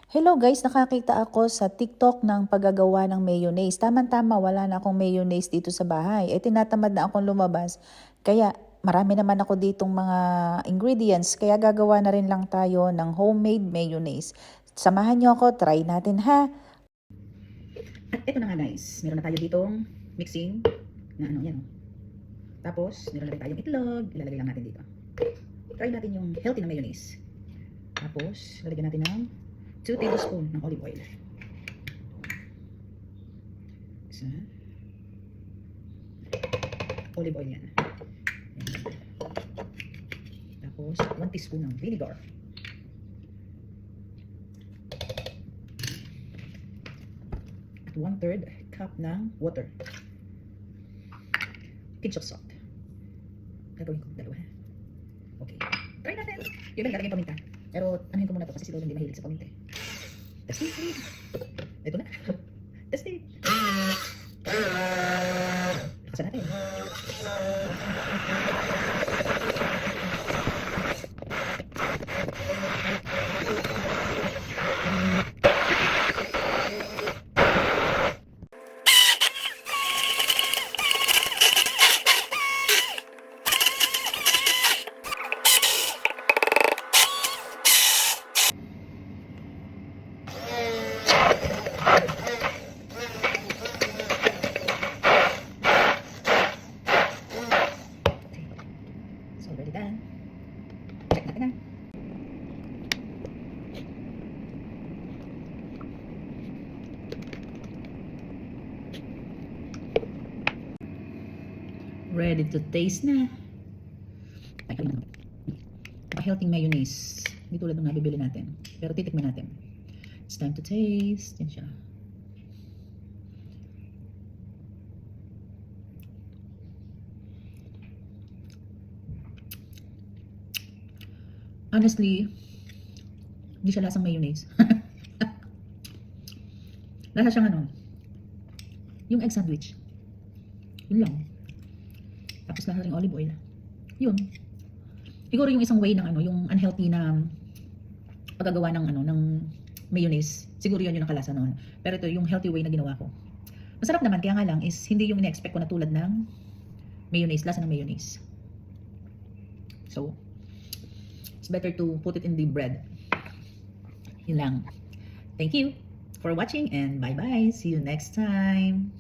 Hello guys, nakakita ako sa TikTok ng paggagawa ng mayonnaise. Tama-tama, wala na akong mayonnaise dito sa bahay. Tinatamad na akong lumabas. Kaya marami naman ako ditong mga ingredients. Kaya gagawa na rin lang tayo ng homemade mayonnaise. Samahan niyo ako, try natin ha. At ito na nga guys, meron na tayo ditong mixing na ano, yan. Tapos, meron na rin tayong itlog. Ilalagay lang natin dito. Try natin yung healthy na mayonnaise. Tapos, lalagyan natin ng 2 tablespoons ng olive oil. Isa. Olive oil yan. Tapos, 1 teaspoon ng vinegar. At 1/3 cup ng water. Pinch of salt. Gagawin ko dalawa. Okay. Try natin. Yung lang lalagay paminta. Pero anuhin ko muna to kasi si Lolo hindi mahilig sa paminta. Testing. Ito na. Testing. Lakasan natin. So, already done. Check natin na. Ready to taste na. Healthy mayonnaise. Hindi tulad ng nabibili natin. Pero titikman natin. It's time to taste. Yan siya. Honestly, hindi siya lasang mayonnaise. Lasa siyang ano, yung egg sandwich. Yun lang. Tapos lasa ring olive oil. Yun. Siguro yung isang way ng ano, yung unhealthy na paggagawa ng ano, ng mayonnaise. Siguro yun yung nakalasa noon. Pero ito yung healthy way na ginawa ko. Masarap naman, kaya nga lang is hindi yung ina-expect ko na tulad ng mayonnaise, lasa ng mayonnaise. So, it's better to put it in the bread. Yun lang. Thank you for watching and bye-bye. See you next time.